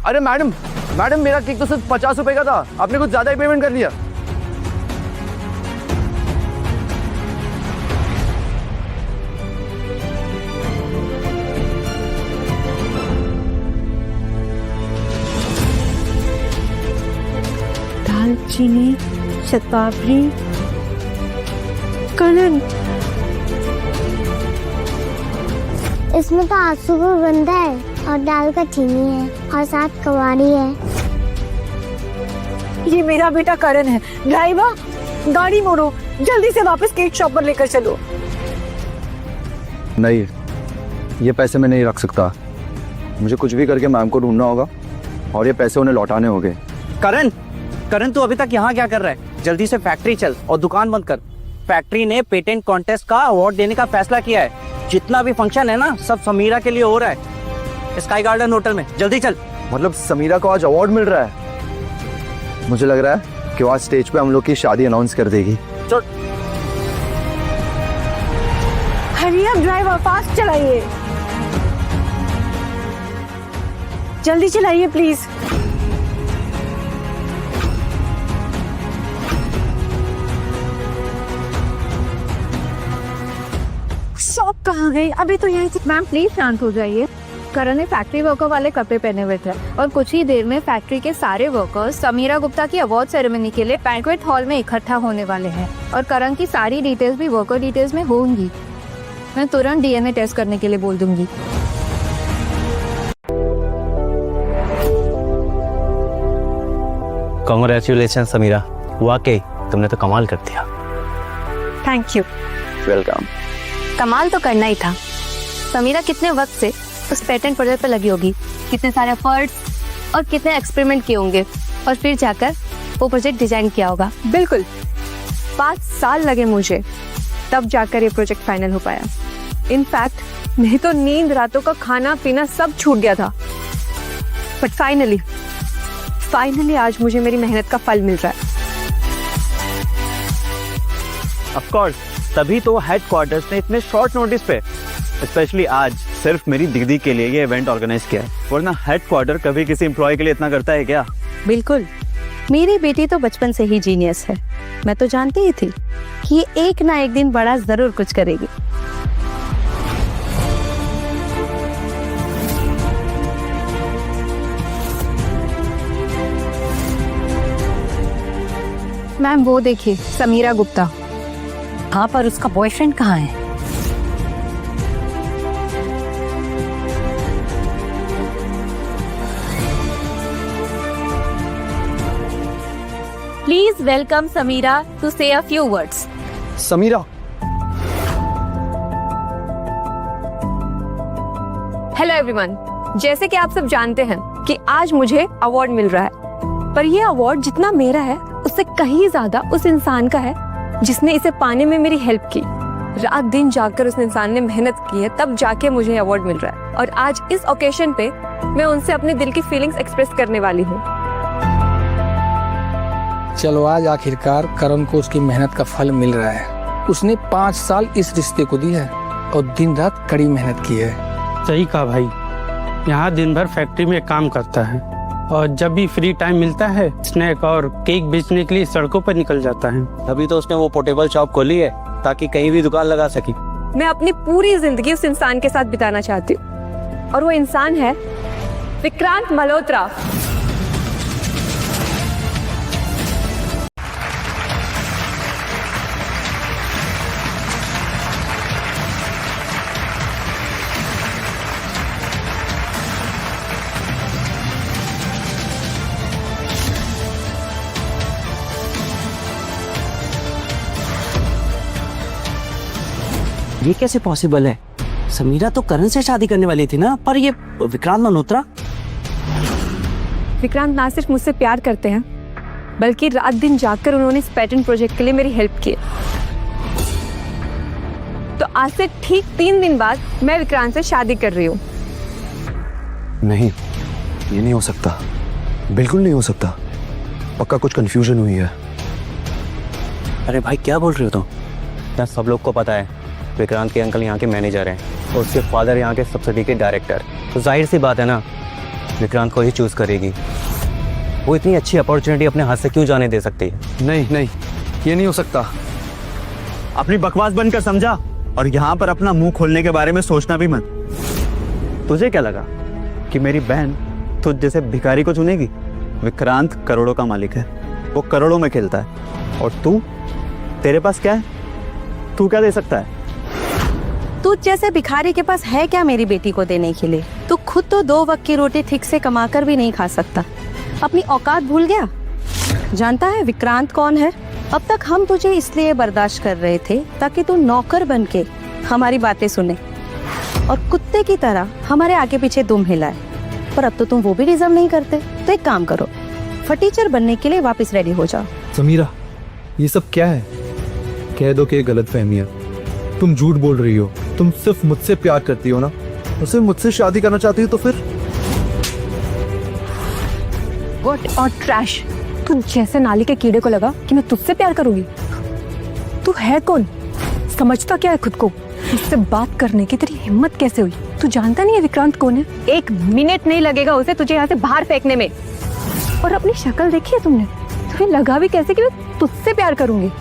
अरे madam madam, मेरा cake तो सिर्फ 50 रुपए का था, आपने कुछ ज्यादा ही पेमेंट कर दिया। दालचीनी, शतावरी, कलन। इसमें तो आंसू का गंदा है और दाल का चीनी है और साथ कवाड़ी है। ये मेरा बेटा करण है। ड्राइवर, गाड़ी मोड़ो, जल्दी से वापस केक शॉप पर लेकर चलो। नहीं, ये पैसे मैं नहीं रख सकता। मुझे कुछ भी करके मैम को ढूंढना होगा और ये पैसे उन्हें लौटाने होंगे। करण, करण तू अभी तक यहाँ क्या कर रहा है? जल्दी से फैक्ट्री चल और दुकान बंद कर। फैक्ट्री ने पेटेंट कॉन्टेस्ट का अवार्ड देने का फैसला किया है। जितना भी फंक्शन है ना, सब समीरा के लिए हो रहा है स्काई गार्डन होटल में। जल्दी चल। मतलब समीरा को आज अवार्ड मिल रहा है? मुझे लग रहा है कि वो आज स्टेज पे हम लोग की शादी अनाउंस कर देगी। चल। हरी अप ड्राइवर, फास्ट चलाइए, जल्दी चलाइए प्लीज। शॉप कहाँ गई? अभी तो यही थी। मैम प्लीज शांत हो जाइए। करण ने फैक्ट्री वर्कर वाले कपड़े पहने हुए थे और कुछ ही देर में फैक्ट्री के सारे वर्कर्स समीरा गुप्ता की अवार्ड सेरेमनी के लिए बैंक्वेट हॉल में इकट्ठा होने वाले हैं और करण की सारी डिटेल्स भी वर्कर डिटेल्स में होंगी। मैं तुरंत डीएनए टेस्ट करने के लिए बोल दूंगी। कांग्रेचुलेशन समीरा, वाकई तुमने तो कमाल कर दिया। Thank you. वेलकम। कमाल तो करना ही था। समीरा कितने वक्त से उस पेटेंट प्रोजेक्ट पर लगी होगी, कितने सारे एफर्ट्स और कितने एक्सपेरिमेंट किए होंगे और फिर जाकर वो प्रोजेक्ट डिजाइन किया होगा। बिल्कुल, 5 साल लगे मुझे, तब जाकर ये प्रोजेक्ट फाइनल हो पाया। इनफैक्ट नहीं तो नींद, रातों का खाना पीना सब छूट गया था। बट फाइनली आज मुझे मेरी मेहनत का फल मिल रहा है। ऑफ कोर्स, तभी तो हेडक्वार्टर्स ने इतने शॉर्ट नोटिस पे, स्पेशली आज, सिर्फ मेरी दीदी के लिए ये इवेंट ऑर्गेनाइज किया है। वरना हेडक्वार्टर कभी किसी एम्प्लॉय के लिए इतना करता है क्या? बिल्कुल, मेरी बेटी तो बचपन से ही जीनियस है। मैं तो जानती ही थी कि ये एक ना एक दिन बड़ा जरूर कुछ करेगी। मैम वो देखिए, समीरा गुप्ता। हाँ, पर उसका बॉयफ्रेंड कहाँ है? Please welcome Sameera to say a few words. Sameera, hello everyone, जैसे कि आप सब जानते हैं कि आज मुझे अवार्ड मिल रहा है, पर ये अवार्ड जितना मेरा है उससे कहीं ज्यादा उस इंसान का है जिसने इसे पाने में मेरी हेल्प की। रात दिन जाकर उस इंसान ने मेहनत की है, तब जाके मुझे अवार्ड मिल रहा है। और आज इस ओकेशन पे मैं उनसे अपने दिल की फीलिंग्स एक्सप्रेस करने वाली हूँ। चलो, आज आखिरकार करण को उसकी मेहनत का फल मिल रहा है। उसने 5 साल इस रिश्ते को दिया है और दिन रात कड़ी मेहनत की है। सही कहा भाई, यहाँ दिन भर फैक्ट्री में काम करता है और जब भी फ्री टाइम मिलता है स्नैक और केक बेचने के लिए सड़कों पर निकल जाता है। अभी तो उसने वो पोर्टेबल शॉप खोली है ताकि कहीं भी दुकान लगा सके। मैं अपनी पूरी जिंदगी उस इंसान के साथ बिताना चाहती हूँ और वो इंसान है विक्रांत मल्होत्रा। ये कैसे पॉसिबल है? समीरा तो करण से शादी करने वाली थी ना, पर ये विक्रांत मल्होत्रा। विक्रांत ना सिर्फ मुझसे प्यार करते हैं, बल्कि रात दिन जाकर उन्होंने इस पेटेंट प्रोजेक्ट के लिए मेरी हेल्प की। तो आज से ठीक 3 दिन बाद मैं विक्रांत से शादी कर रही हूँ। नहीं, ये नहीं हो सकता, बिल्कुल नहीं हो सकता। पक्का कुछ कंफ्यूजन हुई है। अरे भाई क्या बोल रहे हो तुम? क्या सब लोग को पता है विक्रांत के अंकल यहाँ के मैनेजर हैं और उसके फादर यहाँ के सब्सिडी के डायरेक्टर। तो जाहिर सी बात है ना विक्रांत को ही चूज करेगी। वो इतनी अच्छी अपॉर्चुनिटी अपने हाथ से क्यों जाने दे सकती है? नहीं नहीं, ये नहीं हो सकता। अपनी बकवास बंद कर समझा, और यहाँ पर अपना मुंह खोलने के बारे में सोचना भी मत। तुझे क्या लगा कि मेरी बहन तुझ जैसे भिखारी को चुनेगी? विक्रांत करोड़ों का मालिक है, वो करोड़ों में खेलता है। और तू, तेरे पास क्या है? तू क्या दे सकता है? तू जैसे भिखारी के पास है क्या मेरी बेटी को देने के लिए? तू खुद तो 2 वक्त की रोटी ठीक से कमाकर भी नहीं खा सकता। अपनी औकात भूल गया? जानता है विक्रांत कौन है? अब तक हम तुझे इसलिए बर्दाश्त कर रहे थे ताकि तू नौकर बन के हमारी बातें सुने और कुत्ते की तरह हमारे आगे पीछे दुम हिलाए। पर अब तो तुम वो भी डिजर्व नहीं करते। तो एक काम करो, फटीचर बनने के लिए वापस रेडी हो जाओ। समीरा, ये सब क्या है? कह दो कि गलत फहमी है। तुम झूठ बोल रही हो। तुम सिर्फ मुझसे प्यार करती हो ना? और सिर्फ मुझसे शादी करना चाहती हो तो फिर? व्हाट और ट्रैश। तू जैसे नाली के कीड़े को लगा कि मैं तुझसे प्यार करूंगी। तू है कौन? समझता क्या है खुद को? मुझसे बात करने की तेरी हिम्मत कैसे हुई? तू जानता नहीं है विक्रांत कौन है? 1 मिनट नहीं लगेगा उसे तुझे यहाँ से बाहर फेंकने में। और अपनी शक्ल देखी है तुमने? तुम्हें लगा भी कैसे कि मैं तुझसे प्यार करूंगी?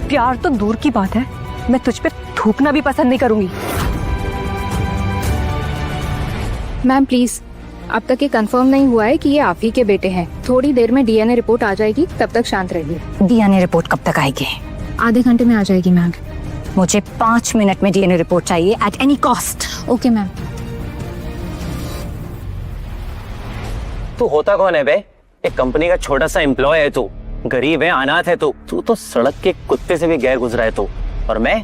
प्यार तो दूर की बात है, मैं तुझ पे थूकना भी पसंद नहीं करूंगी। मैम प्लीज, अब तक ये कंफर्म नहीं हुआ है कि ये आप ही के बेटे हैं। थोड़ी देर में डीएनए रिपोर्ट आ जाएगी, तब तक शांत रहिए। डीएनए रिपोर्ट कब तक आएगी? आधे घंटे में आ जाएगी मैम। मुझे 5 मिनट में डीएनए रिपोर्ट चाहिए at any cost. Okay ma'am. तू होता कौन है बे? एक कंपनी का छोटा सा एम्प्लॉय है तू, गरीब है, अनाथ है तू। तू तो सड़क के कुत्ते से भी गैर गुजरा है तू। और मैं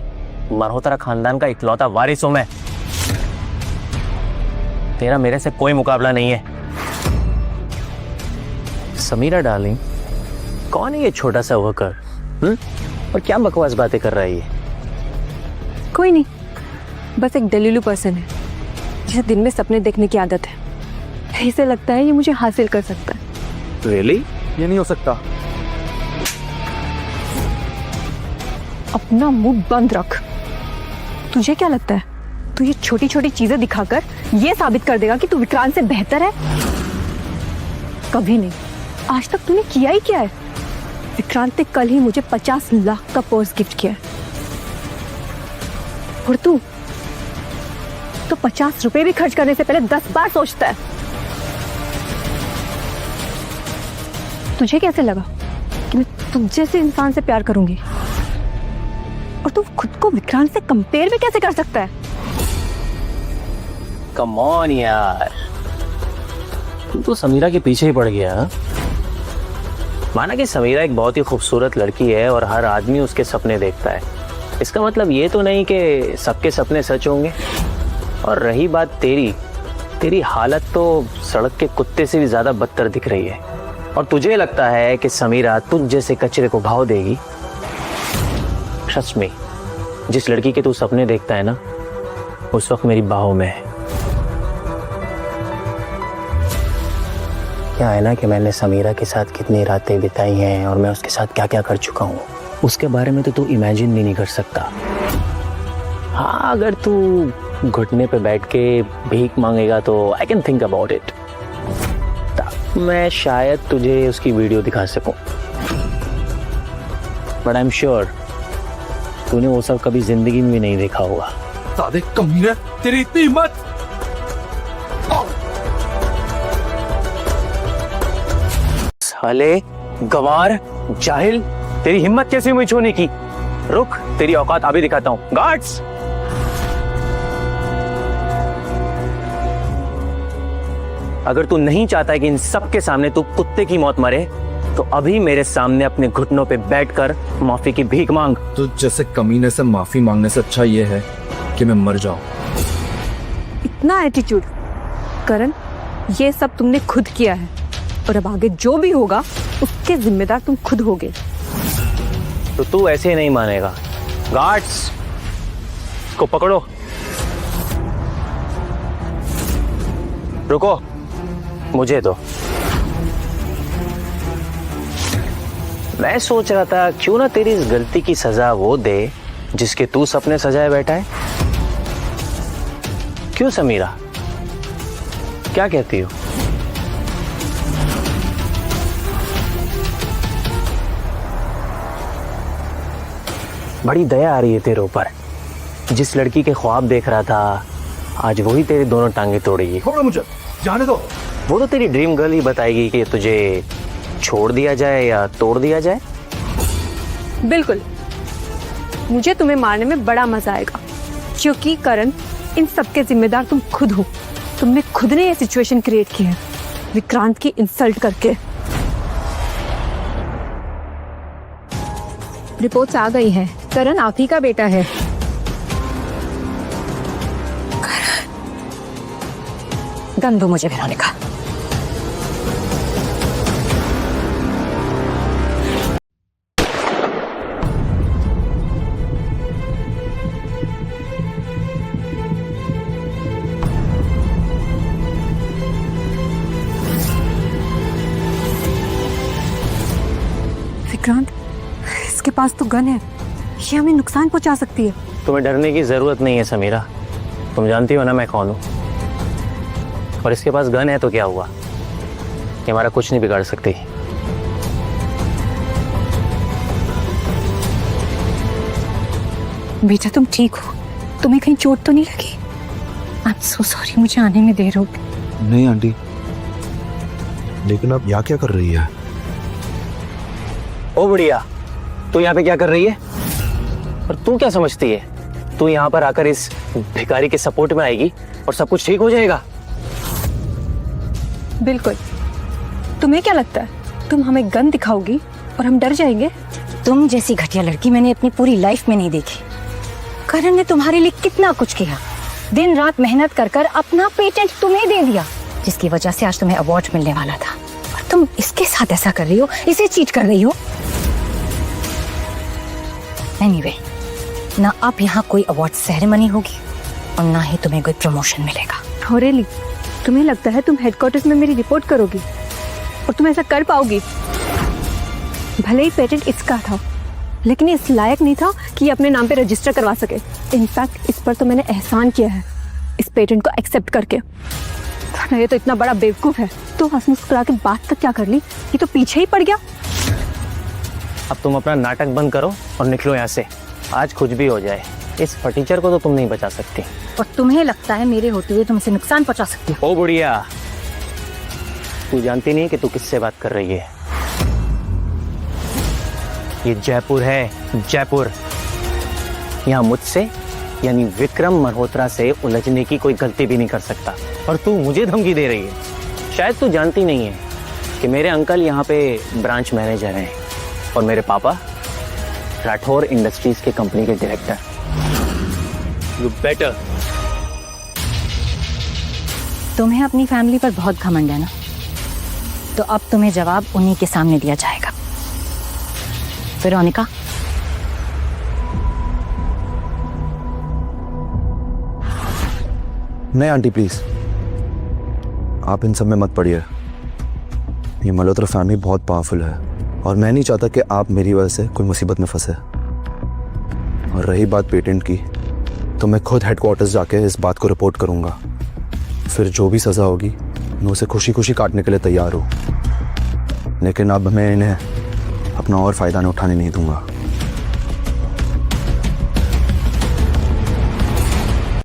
मल्होत्रा खानदान का इकलौता वारिस हूं। मैं, तेरा मेरे से कोई मुकाबला नहीं है। समीरा डार्लिंग, कौन है ये छोटा सा वर्कर? और क्या बकवास बातें कर रहा है ये? कोई नहीं, बस एक दलीलू पर्सन है जिसे दिन में सपने देखने की आदत है। इसे लगता है ये मुझे हासिल कर सकता है। रियली? ये नहीं हो सकता। अपना मुंह बंद रख। तुझे क्या लगता है तू ये छोटी छोटी चीजें दिखाकर ये साबित कर देगा कि तू विक्रांत से बेहतर है? कभी नहीं। आज तक तूने किया ही क्या है? विक्रांत ने कल ही मुझे 50 लाख का पर्स गिफ्ट किया है, और तू तो 50 रुपए भी खर्च करने से पहले 10 बार सोचता है। तुझे कैसे लगा कि मैं तुझ जैसे इंसान से प्यार करूंगी? और तू खुद को विक्रांत से कंपेयर भी कैसे कर सकता है? कम ऑन यार, तू तो समीरा के पीछे ही पड़ गया। माना कि समीरा एक बहुत ही खूबसूरत लड़की है और हर आदमी उसके सपने देखता है, इसका मतलब ये तो नहीं कि सबके सपने सच होंगे। और रही बात तेरी हालत तो सड़क के कुत्ते से भी ज्यादा बदतर दिख रही है। और तुझे लगता है कि समीरा तुझ जैसे कचरे को भाव देगी? ट्रस्ट मी, जिस लड़की के तू सपने देखता है ना, उस वक्त मेरी बाहों में है। क्या है ना कि मैंने समीरा के साथ कितनी रातें बिताई हैं और मैं उसके साथ क्या क्या कर चुका हूँ, उसके बारे में तो तू इमेजिन भी नहीं कर सकता। हाँ, अगर तू घुटने पे बैठ के भीख मांगेगा तो I can think about it. मैं शायद तुझे उसकी वीडियो दिखा सकूं, बट आई एम श्योर तूने वो सब कभी जिंदगी में भी नहीं देखा होगा। सादे कमीने, तेरी इतनी हिम्मत! साले गवार, जाहिल, तेरी हिम्मत कैसे हुई छूने की? रुक, तेरी औकात अभी दिखाता हूं। गार्ड्स! अगर तू नहीं चाहता है कि इन सब के सामने तू कुत्ते की मौत मरे, तो अभी मेरे सामने अपने घुटनों पे बैठकर माफी की भीख मांग। तो जैसे कमीने से माफी मांगने से अच्छा ये है कि मैं मर जाऊं। इतना एटीट्यूड करण, ये सब तुमने खुद किया है, और अब आगे जो भी होगा उसके जिम्मेदार तुम खुद होगे। तो तू ऐसे नहीं मानेगा। गार्ड्स, को पकड़ो। रुको, मुझे दो। मैं सोच रहा था क्यों ना तेरी इस गलती की सजा वो दे जिसके तू सपने सजाए बैठा है। क्यों समीरा, क्या कहती हो? बड़ी दया आ रही है तेरे ऊपर। जिस लड़की के ख्वाब देख रहा था आज वही तेरी दोनों टांगे तोड़ेगी। छोड़ो मुझे, जाने दो। वो तो तेरी ड्रीम गर्ल ही बताएगी कि तुझे छोड़ दिया जाए या तोड़ दिया जाए। बिल्कुल, मुझे तुम्हें मारने में बड़ा मजा आएगा, क्योंकि करण, इन सब के जिम्मेदार तुम खुद हो। तुमने खुद ने ये सिचुएशन क्रिएट की है विक्रांत की इंसल्ट करके। रिपोर्ट्स आ गई है, करण आप ही का बेटा है। गन दो मुझे वेरोनिका। विक्रांत, इसके पास तो गन है, ये हमें नुकसान पहुंचा सकती है। तुम्हें डरने की जरूरत नहीं है समीरा, तुम जानती हो ना मैं कौन हूँ। और इसके पास गन है तो क्या हुआ, ये हमारा कुछ नहीं बिगाड़ सकती। बेटा तुम ठीक हो? तुम्हें कहीं चोट तो नहीं लगी? आई एम सो सॉरी, मुझे आने में देर हो गई। नहीं आंटी, लेकिन अब यहाँ क्या कर रही है? ओ बुढ़िया, तू यहाँ पे क्या कर रही है? और तू क्या समझती है तू यहाँ पर आकर इस भिखारी के सपोर्ट में आएगी और सब कुछ ठीक हो जाएगा? बिल्कुल। तुम्हें क्या लगता है तुम हमें गन दिखाओगी और हम डर जाएंगे? तुम जैसी घटिया लड़की मैंने अपनी पूरी लाइफ में नहीं देखी। करण ने तुम्हारे लिए कितना कुछ किया, दिन रात मेहनत कर कर अपना पेटेंट तुम्हें दे दिया, जिसकी वजह से आज तुम्हें अवार्ड मिलने वाला था। और तुम इसके साथ ऐसा कर रही हो, इसे चीट कर रही हो। एनीवे, ना अब यहाँ कोई अवार्ड सेरेमनी होगी और ना ही तुम्हें कोई प्रमोशन मिलेगा। औरेली, तुम्हें लगता है तुम हेडक्वार्टर्स में मेरी रिपोर्ट करोगी और तुम ऐसा कर पाओगी? भले ही पेटेंट इसका था, लेकिन ये इस लायक नहीं था कि ये अपने नाम पे रजिस्टर करवा सके। इनफैक्ट इस पर तो मैंने एहसान किया है इस पेटेंट को एक्सेप्ट करके। ये तो इतना बड़ा बेवकूफ है, तो हंस मुस्कुरा के बात तक क्या कर ली, ये तो पीछे ही पड़ गया। अब तुम अपना नाटक बंद करो और निकलो यहाँ से। आज कुछ भी हो जाए, इस फटीचर को तो तुम नहीं बचा सकती। और तुम्हें लगता है मेरे होते हुए तुम इसे नुकसान पहुंचा सकती हो? ओ बुढ़िया, तू जानती नहीं कि तू किससे बात कर रही है। ये जयपुर है, जयपुर। यहाँ मुझसे यानी विक्रम मल्होत्रा से उलझने की कोई गलती भी नहीं कर सकता। और तू मुझे धमकी दे रही है। शायद तू जानती नहीं है कि मेरे अंकल यहाँ पे ब्रांच मैनेजर हैं और मेरे पापा राठौर इंडस्ट्रीज के कंपनी के डायरेक्टर। You better. तुम्हें अपनी फैमिली पर बहुत घमंड है ना, तो अब तुम्हें जवाब उन्हीं के सामने दिया जाएगा। वेरोनिका, नहीं आंटी प्लीज, आप इन सब में मत पड़िए। ये मल्होत्रा फैमिली बहुत पावरफुल है और मैं नहीं चाहता कि आप मेरी वजह से कोई मुसीबत में फंसे। और रही बात पेटेंट की, तो मैं खुद हेडक्वार्टर्स जाके इस बात को रिपोर्ट करूंगा। फिर जो भी सज़ा होगी मैं उसे खुशी खुशी काटने के लिए तैयार हूँ, लेकिन अब मैं इन्हें अपना और फ़ायदा न उठाने नहीं दूंगा।